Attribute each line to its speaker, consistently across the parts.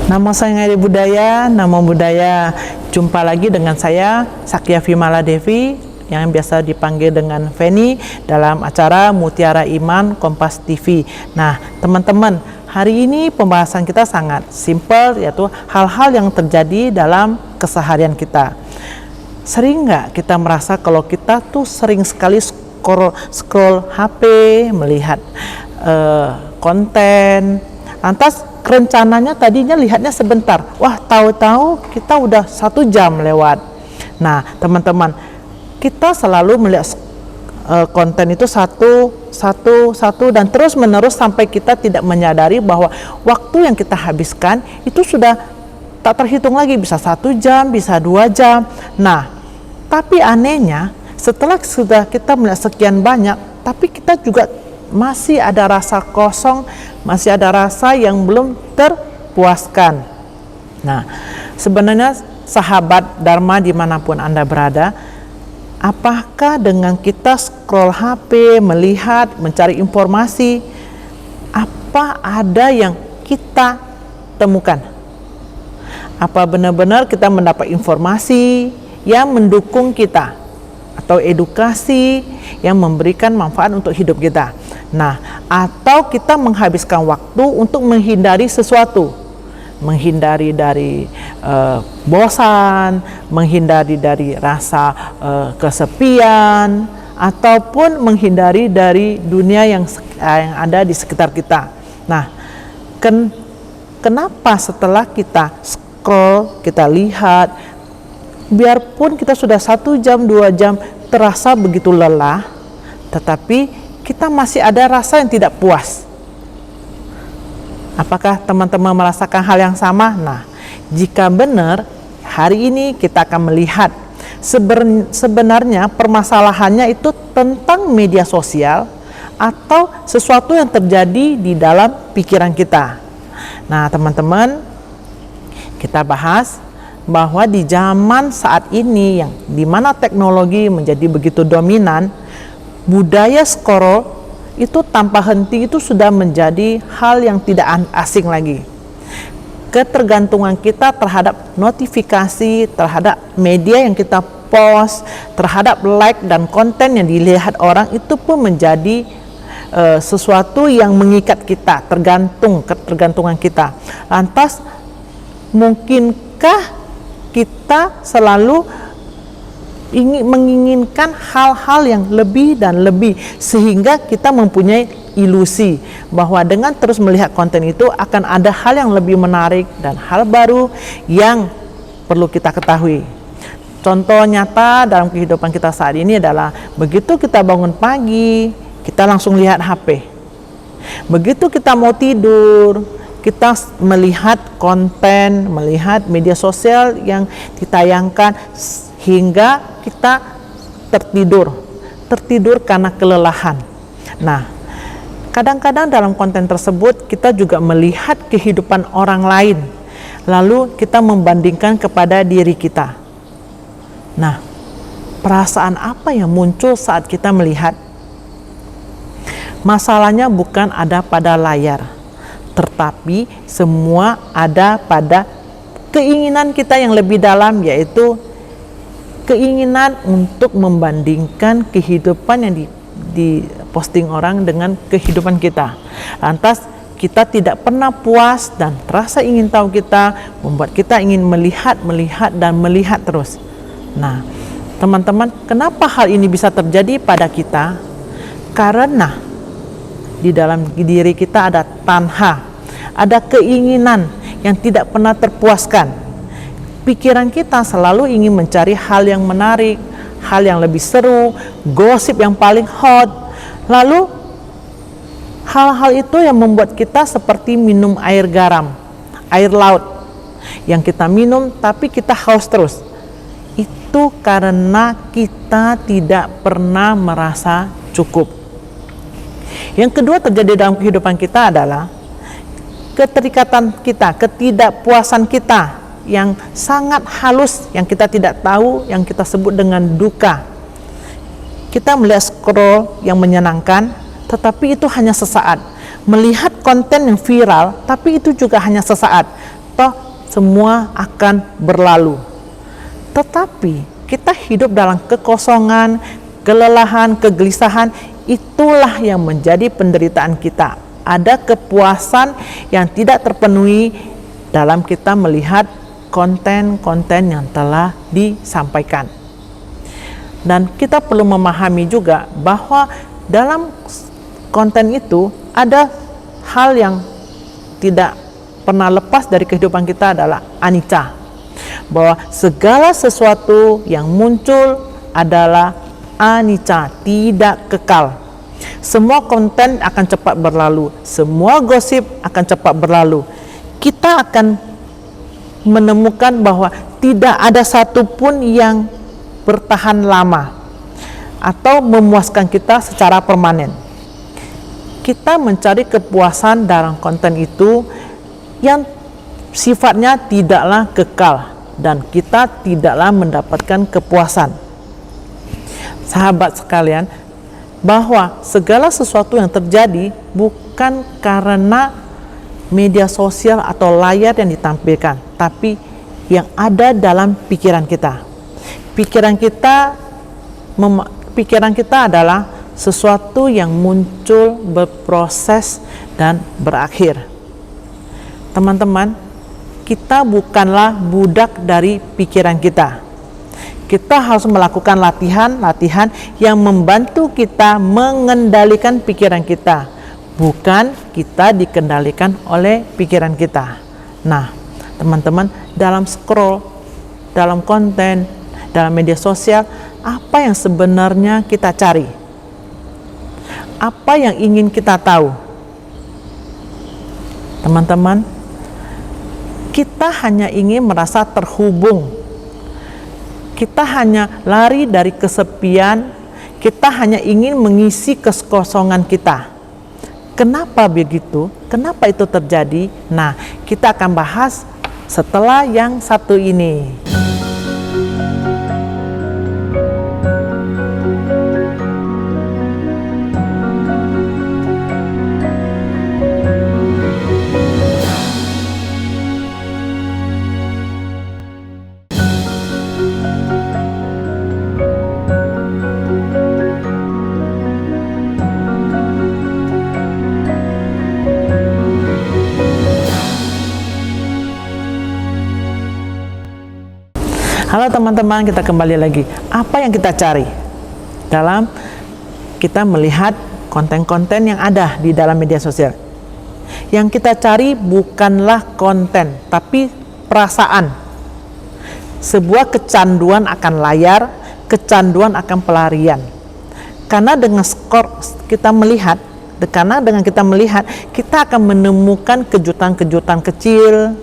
Speaker 1: Nama saya Ngari Budaya, nama budaya. Jumpa lagi dengan saya, Sakya Vimala Devi, yang biasa dipanggil dengan Feni dalam acara Mutiara Iman Kompas TV. Nah, teman-teman, hari ini pembahasan kita sangat simpel, yaitu hal-hal yang terjadi dalam keseharian kita. Sering nggak kita merasa kalau kita tuh sering sekali scroll HP, melihat konten, lantas rencananya tadinya lihatnya sebentar, wah tahu-tahu kita udah 1 jam lewat. Nah, teman-teman, kita selalu melihat konten itu satu dan terus menerus sampai kita tidak menyadari bahwa waktu yang kita habiskan itu sudah tak terhitung lagi, bisa 1 jam, bisa 2 jam. Nah, tapi anehnya setelah sudah kita melihat sekian banyak, tapi kita juga masih ada rasa kosong, masih ada rasa yang belum terpuaskan. Nah, sebenarnya sahabat Dharma dimanapun Anda berada, apakah dengan kita scroll HP, melihat, mencari informasi, apa ada yang kita temukan? Apa benar-benar kita mendapat informasi yang mendukung kita atau edukasi yang memberikan manfaat untuk hidup kita? Nah, atau kita menghabiskan waktu untuk menghindari sesuatu, menghindari dari bosan, menghindari dari rasa kesepian, ataupun menghindari dari dunia yang ada di sekitar kita. Nah, kenapa setelah kita scroll, kita lihat, biarpun kita sudah 1 jam, 2 jam terasa begitu lelah, tetapi kita masih ada rasa yang tidak puas? Apakah teman-teman merasakan hal yang sama? Nah, jika benar, hari ini kita akan melihat sebenarnya permasalahannya itu tentang media sosial atau sesuatu yang terjadi di dalam pikiran kita. Nah, teman-teman, kita bahas bahwa di zaman saat ini yang dimana teknologi menjadi begitu dominan, budaya scroll itu tanpa henti itu sudah menjadi hal yang tidak asing lagi. Ketergantungan kita terhadap notifikasi, terhadap media yang kita post, terhadap like dan konten yang dilihat orang itu pun menjadi sesuatu yang mengikat kita, ketergantungan kita. Lantas, mungkinkah kita selalu menginginkan hal-hal yang lebih dan lebih, sehingga kita mempunyai ilusi bahwa dengan terus melihat konten itu akan ada hal yang lebih menarik dan hal baru yang perlu kita ketahui. Contoh nyata dalam kehidupan kita saat ini adalah begitu kita bangun pagi, kita langsung lihat HP. Begitu kita mau tidur, kita melihat konten, melihat media sosial yang ditayangkan hingga kita tertidur karena kelelahan. Nah, kadang-kadang dalam konten tersebut kita juga melihat kehidupan orang lain, lalu kita membandingkan kepada diri kita. Nah, perasaan apa yang muncul saat kita melihat? Masalahnya bukan ada pada layar, tetapi semua ada pada keinginan kita yang lebih dalam, yaitu keinginan untuk membandingkan kehidupan yang diposting orang dengan kehidupan kita. Lantas kita tidak pernah puas dan rasa ingin tahu kita membuat kita ingin melihat dan melihat terus. Nah, teman-teman, kenapa hal ini bisa terjadi pada kita? Karena di dalam diri kita ada tanha, ada keinginan yang tidak pernah terpuaskan. Pikiran kita selalu ingin mencari hal yang menarik, hal yang lebih seru, gosip yang paling hot. Lalu hal-hal itu yang membuat kita seperti minum air garam, air laut yang kita minum tapi kita haus terus. Itu karena kita tidak pernah merasa cukup. Yang kedua terjadi dalam kehidupan kita adalah keterikatan kita, ketidakpuasan kita yang sangat halus, yang kita tidak tahu, yang kita sebut dengan duka. Kita melihat scroll yang menyenangkan, tetapi itu hanya sesaat. Melihat konten yang viral, tapi itu juga hanya sesaat. toh semua akan berlalu. Tetapi kita hidup dalam kekosongan, kelelahan, kegelisahan, itulah yang menjadi penderitaan kita. Ada kepuasan yang tidak terpenuhi dalam kita melihat konten-konten yang telah disampaikan. Dan kita perlu memahami juga bahwa dalam konten itu ada hal yang tidak pernah lepas dari kehidupan kita, adalah anicca, bahwa segala sesuatu yang muncul adalah anicca, tidak kekal. Semua konten akan cepat berlalu, semua gosip akan cepat berlalu. Kita akan menemukan bahwa tidak ada satupun yang bertahan lama atau memuaskan kita secara permanen. Kita mencari kepuasan dalam konten itu yang sifatnya tidaklah kekal, dan kita tidaklah mendapatkan kepuasan. Sahabat sekalian, bahwa segala sesuatu yang terjadi bukan karena media sosial atau layar yang ditampilkan, tapi yang ada dalam pikiran kita. Pikiran kita adalah sesuatu yang muncul, berproses, dan berakhir. Teman-teman, kita bukanlah budak dari pikiran kita. Kita harus melakukan latihan yang membantu kita mengendalikan pikiran kita, bukan kita dikendalikan oleh pikiran kita. Nah, teman-teman, dalam scroll, dalam konten, dalam media sosial, apa yang sebenarnya kita cari? Apa yang ingin kita tahu? Teman-teman, kita hanya ingin merasa terhubung. Kita hanya lari dari kesepian, kita hanya ingin mengisi kekosongan kita. Kenapa begitu? Kenapa itu terjadi? Nah, kita akan bahas setelah yang satu ini. Halo teman-teman, kita kembali lagi. Apa yang kita cari dalam kita melihat konten-konten yang ada di dalam media sosial? Yang kita cari bukanlah konten, tapi perasaan. Sebuah kecanduan akan layar, kecanduan akan pelarian. Karena dengan kita melihat, kita akan menemukan kejutan-kejutan kecil.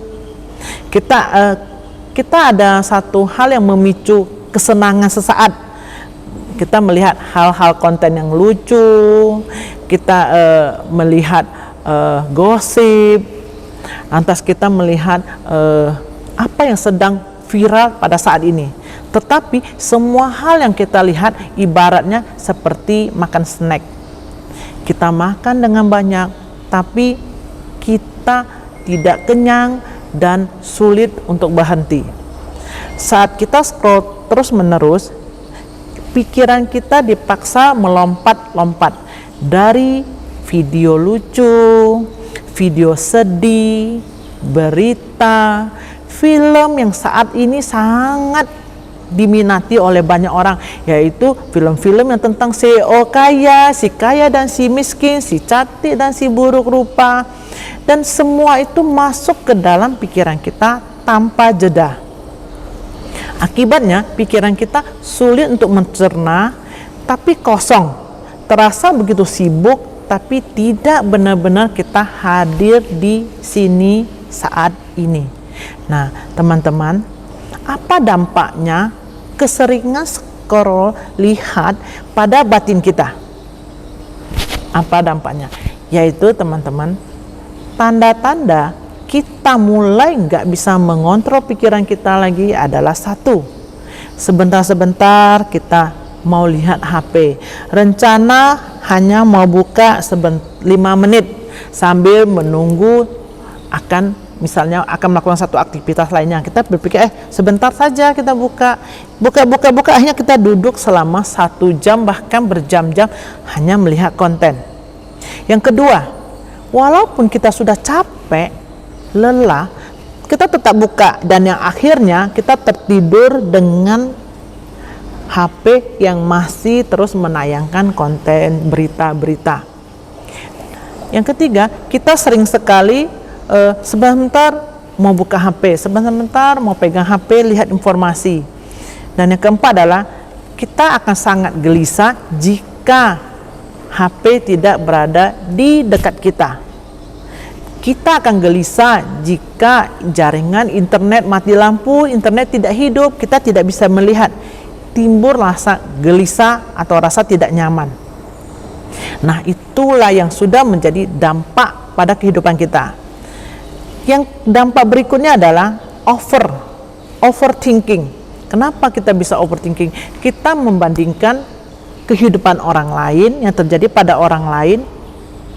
Speaker 1: Kita ada satu hal yang memicu kesenangan sesaat. Kita melihat hal-hal konten yang lucu, kita melihat gosip, lantas kita melihat apa yang sedang viral pada saat ini. Tetapi semua hal yang kita lihat ibaratnya seperti makan snack. Kita makan dengan banyak, tapi kita tidak kenyang dan sulit untuk berhenti. Saat kita scroll terus-menerus, pikiran kita dipaksa melompat-lompat dari video lucu, video sedih, berita, film yang saat ini sangat diminati oleh banyak orang, yaitu film-film yang tentang CEO kaya, si kaya dan si miskin, si cantik dan si buruk rupa. Dan semua itu masuk ke dalam pikiran kita tanpa jeda. Akibatnya pikiran kita sulit untuk mencerna, tapi kosong. Terasa begitu sibuk, tapi tidak benar-benar kita hadir di sini saat ini. Nah, teman-teman, apa dampaknya keseringan scroll lihat pada batin kita? Apa dampaknya? Yaitu teman-teman, tanda-tanda kita mulai nggak bisa mengontrol pikiran kita lagi adalah satu, sebentar-sebentar kita mau lihat HP, rencana hanya mau buka 5 menit sambil menunggu akan misalnya akan melakukan satu aktivitas lainnya, kita berpikir sebentar saja kita buka, akhirnya kita duduk selama 1 jam bahkan berjam-jam hanya melihat konten. Yang kedua, walaupun kita sudah capek, lelah, kita tetap buka, dan yang akhirnya kita tertidur dengan HP yang masih terus menayangkan konten berita-berita. Yang ketiga, kita sering sekali sebentar mau buka HP, sebentar mau pegang HP lihat informasi. Dan yang keempat adalah kita akan sangat gelisah jika HP tidak berada di dekat kita. Kita akan gelisah jika jaringan internet mati lampu, internet tidak hidup, kita tidak bisa melihat. Timbul rasa gelisah atau rasa tidak nyaman. Nah, itulah yang sudah menjadi dampak pada kehidupan kita. Yang dampak berikutnya adalah overthinking. Kenapa kita bisa overthinking? Kita membandingkan kehidupan orang lain yang terjadi pada orang lain,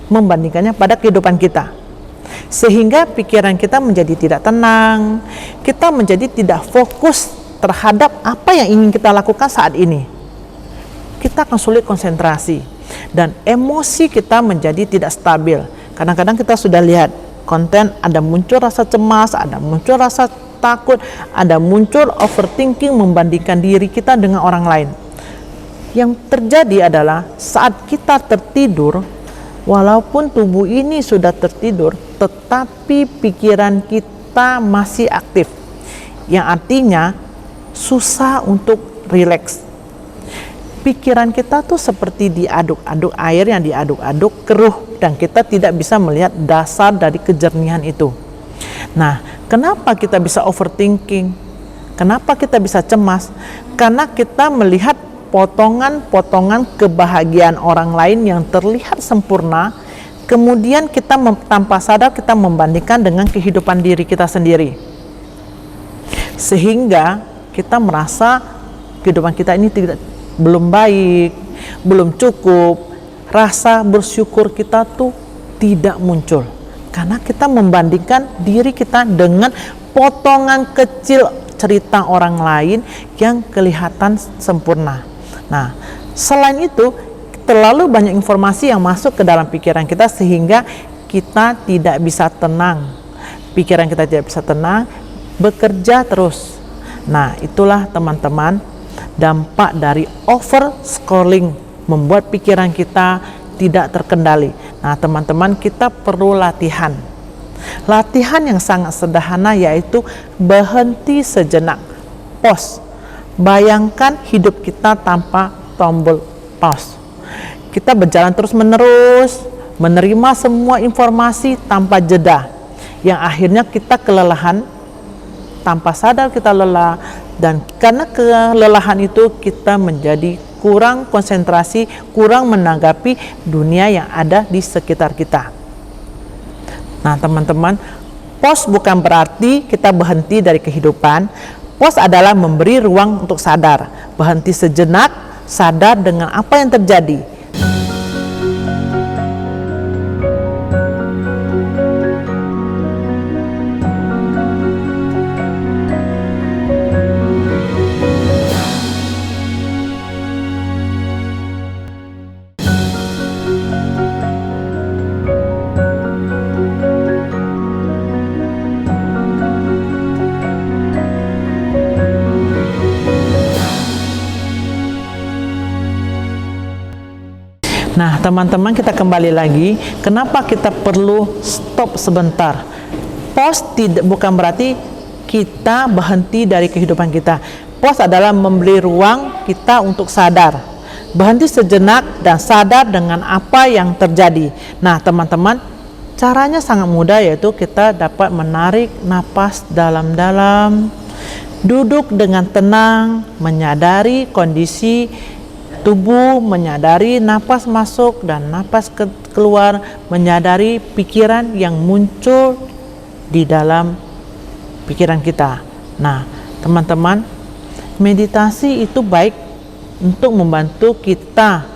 Speaker 1: membandingkannya pada kehidupan kita. Sehingga pikiran kita menjadi tidak tenang, kita menjadi tidak fokus terhadap apa yang ingin kita lakukan saat ini. Kita akan sulit konsentrasi dan emosi kita menjadi tidak stabil. Kadang-kadang kita sudah lihat konten, ada muncul rasa cemas, ada muncul rasa takut, ada muncul overthinking, membandingkan diri kita dengan orang lain. Yang terjadi adalah saat kita tertidur, walaupun tubuh ini sudah tertidur, tetapi pikiran kita masih aktif, yang artinya susah untuk rileks. Pikiran kita tuh seperti diaduk-aduk air yang diaduk-aduk keruh, dan kita tidak bisa melihat dasar dari kejernihan itu. Nah, kenapa kita bisa overthinking? Kenapa kita bisa cemas? Karena kita melihat potongan-potongan kebahagiaan orang lain yang terlihat sempurna, kemudian kita tanpa sadar kita membandingkan dengan kehidupan diri kita sendiri. Sehingga kita merasa kehidupan kita ini belum baik, belum cukup, rasa bersyukur kita tuh tidak muncul karena kita membandingkan diri kita dengan potongan kecil cerita orang lain yang kelihatan sempurna. Nah, selain itu terlalu banyak informasi yang masuk ke dalam pikiran kita sehingga kita tidak bisa tenang, pikiran kita tidak bisa tenang, bekerja terus. Nah, itulah teman-teman dampak dari over scrolling, membuat pikiran kita tidak terkendali. Nah, teman-teman, kita perlu latihan yang sangat sederhana, yaitu berhenti sejenak, pause. Bayangkan hidup kita tanpa tombol pause. Kita berjalan terus menerus, menerima semua informasi tanpa jeda, yang akhirnya kita kelelahan, tanpa sadar kita lelah, dan karena kelelahan itu kita menjadi kurang konsentrasi, kurang menanggapi dunia yang ada di sekitar kita. Nah, teman-teman, pause bukan berarti kita berhenti dari kehidupan. Pause adalah memberi ruang untuk sadar, berhenti sejenak, sadar dengan apa yang terjadi. Nah, teman-teman, kita kembali lagi. Kenapa kita perlu stop sebentar? Pause bukan berarti kita berhenti dari kehidupan kita. Pause adalah memberi ruang kita untuk sadar, berhenti sejenak dan sadar dengan apa yang terjadi. Nah, teman-teman, caranya sangat mudah, yaitu kita dapat menarik napas dalam-dalam, duduk dengan tenang, menyadari kondisi tubuh, menyadari napas masuk dan napas keluar, menyadari pikiran yang muncul di dalam pikiran kita. Nah, teman-teman, meditasi itu baik untuk membantu kita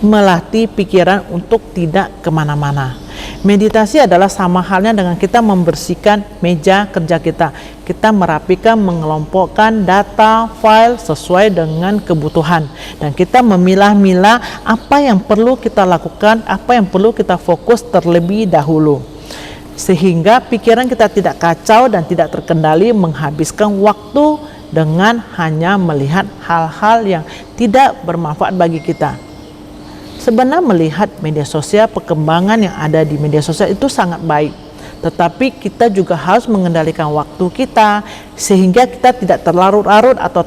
Speaker 1: melatih pikiran untuk tidak kemana-mana. Meditasi adalah sama halnya dengan kita membersihkan meja kerja kita. Kita merapikan, mengelompokkan data, file sesuai dengan kebutuhan. Dan kita memilah-milah apa yang perlu kita lakukan, apa yang perlu kita fokus terlebih dahulu. Sehingga pikiran kita tidak kacau dan tidak terkendali menghabiskan waktu dengan hanya melihat hal-hal yang tidak bermanfaat bagi kita. Sebenarnya melihat media sosial, perkembangan yang ada di media sosial itu sangat baik. Tetapi kita juga harus mengendalikan waktu kita sehingga kita tidak terlarut-larut atau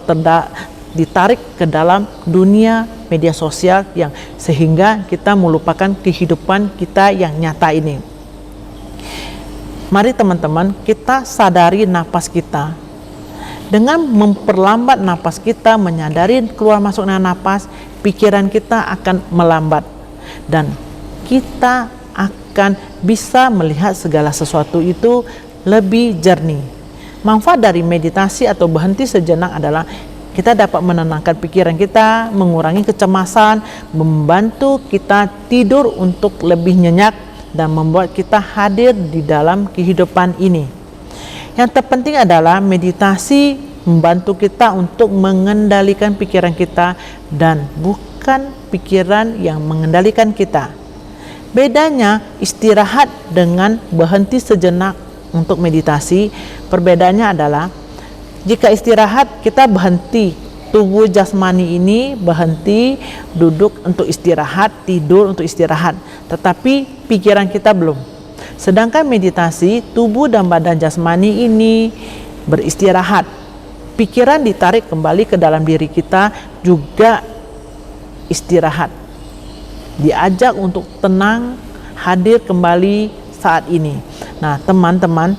Speaker 1: ditarik ke dalam dunia media sosial yang sehingga kita melupakan kehidupan kita yang nyata ini. Mari teman-teman, kita sadari napas kita. Dengan memperlambat napas kita, menyadari keluar masuknya napas, pikiran kita akan melambat dan kita akan bisa melihat segala sesuatu itu lebih jernih. Manfaat dari meditasi atau berhenti sejenak adalah kita dapat menenangkan pikiran kita, mengurangi kecemasan, membantu kita tidur untuk lebih nyenyak dan membuat kita hadir di dalam kehidupan ini. Yang terpenting adalah meditasi membantu kita untuk mengendalikan pikiran kita dan bukan pikiran yang mengendalikan kita. Bedanya istirahat dengan berhenti sejenak untuk meditasi, perbedaannya adalah jika istirahat kita berhenti, tubuh jasmani ini berhenti duduk untuk istirahat, tidur untuk istirahat, tetapi pikiran kita belum. Sedangkan meditasi, tubuh dan badan jasmani ini beristirahat. Pikiran ditarik kembali ke dalam diri kita juga istirahat. Diajak untuk tenang, hadir kembali saat ini. Nah, teman-teman,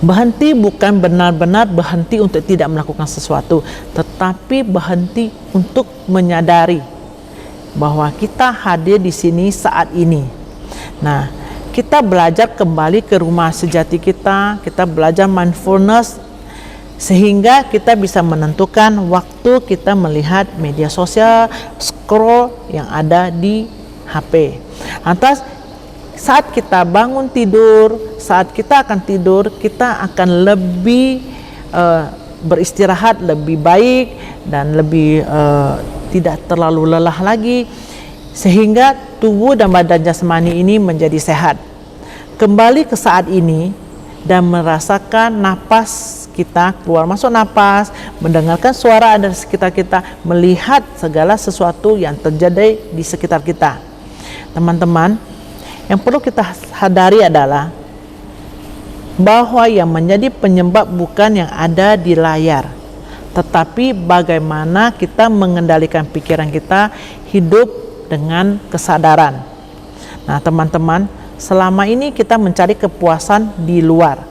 Speaker 1: berhenti bukan benar-benar berhenti untuk tidak melakukan sesuatu, tetapi berhenti untuk menyadari bahwa kita hadir di sini saat ini. Nah, kita belajar kembali ke rumah sejati kita belajar mindfulness sehingga kita bisa menentukan waktu kita melihat media sosial, scroll yang ada di HP. Lantas saat kita bangun tidur, saat kita akan tidur, kita akan lebih beristirahat lebih baik dan lebih tidak terlalu lelah lagi, sehingga tubuh dan badan jasmani ini menjadi sehat. Kembali ke saat ini dan merasakan napas kita, keluar masuk napas, mendengarkan suara ada di sekitar kita, melihat segala sesuatu yang terjadi di sekitar kita. Teman-teman, yang perlu kita sadari adalah bahwa yang menjadi penyebab bukan yang ada di layar, tetapi bagaimana kita mengendalikan pikiran kita, hidup dengan kesadaran. Nah, teman-teman, selama ini kita mencari kepuasan di luar.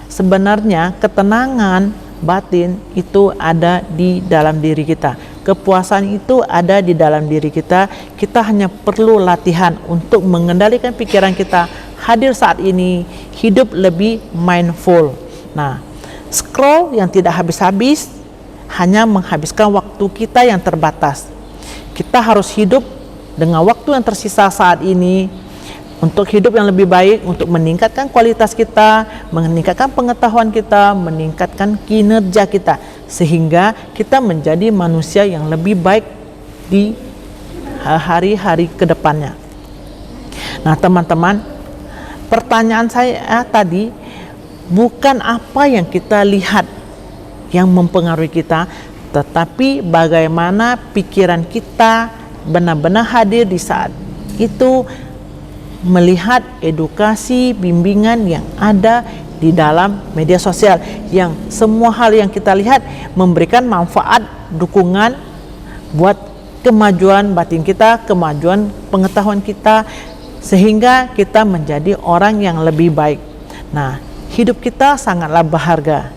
Speaker 1: Sebenarnya ketenangan batin itu ada di dalam diri kita. Kepuasan itu ada di dalam diri kita. Kita hanya perlu latihan untuk mengendalikan pikiran kita, hadir saat ini, hidup lebih mindful. Nah, scroll yang tidak habis-habis hanya menghabiskan waktu kita yang terbatas. Kita harus hidup dengan waktu yang tersisa saat ini untuk hidup yang lebih baik, untuk meningkatkan kualitas kita, meningkatkan pengetahuan kita, meningkatkan kinerja kita, sehingga kita menjadi manusia yang lebih baik di hari-hari ke depannya. Nah, teman-teman, pertanyaan saya tadi bukan apa yang kita lihat yang mempengaruhi kita, tetapi bagaimana pikiran kita benar-benar hadir di saat itu, melihat edukasi, bimbingan yang ada di dalam media sosial, yang semua hal yang kita lihat memberikan manfaat, dukungan buat kemajuan batin kita, kemajuan pengetahuan kita, sehingga kita menjadi orang yang lebih baik. Nah, hidup kita sangatlah berharga.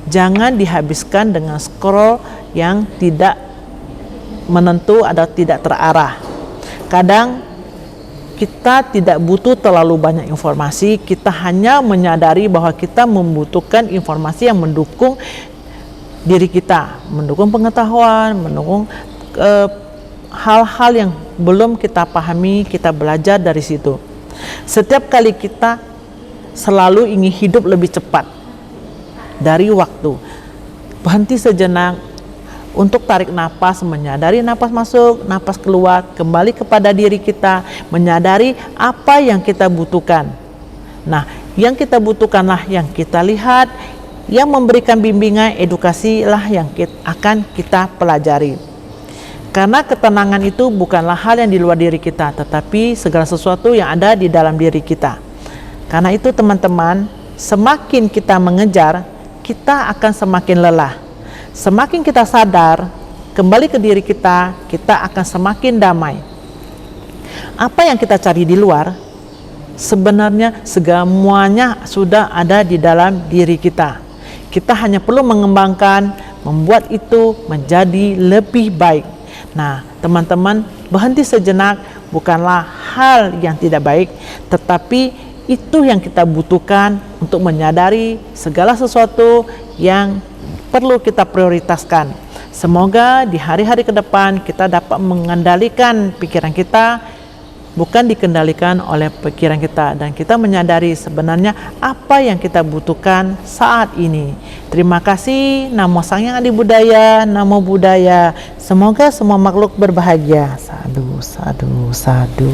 Speaker 1: Jangan dihabiskan dengan scroll yang tidak menentu atau tidak terarah. Kadang kita tidak butuh terlalu banyak informasi, kita hanya menyadari bahwa kita membutuhkan informasi yang mendukung diri kita, mendukung pengetahuan, mendukung hal-hal yang belum kita pahami, kita belajar dari situ. Setiap kali kita selalu ingin hidup lebih cepat dari waktu, berhenti sejenak untuk tarik napas, menyadari napas masuk, napas keluar, kembali kepada diri kita, menyadari apa yang kita butuhkan. Nah, yang kita butuhkanlah yang kita lihat, yang memberikan bimbingan, edukasilah yang akan kita pelajari. Karena ketenangan itu bukanlah hal yang di luar diri kita, tetapi segala sesuatu yang ada di dalam diri kita. Karena itu teman-teman, semakin kita mengejar, kita akan semakin lelah. Semakin kita sadar, kembali ke diri kita, kita akan semakin damai. Apa yang kita cari di luar, sebenarnya semuanya sudah ada di dalam diri kita. Kita hanya perlu mengembangkan, membuat itu menjadi lebih baik. Nah, teman-teman, berhenti sejenak bukanlah hal yang tidak baik, tetapi itu yang kita butuhkan untuk menyadari segala sesuatu yang perlu kita prioritaskan. Semoga di hari-hari ke depan kita dapat mengendalikan pikiran kita, bukan dikendalikan oleh pikiran kita, dan kita menyadari sebenarnya apa yang kita butuhkan saat ini. Terima kasih. Namo Sang Hyang Adi Budaya, Namo Buddhaya. Semoga semua makhluk berbahagia. Sadu, sadu, sadu.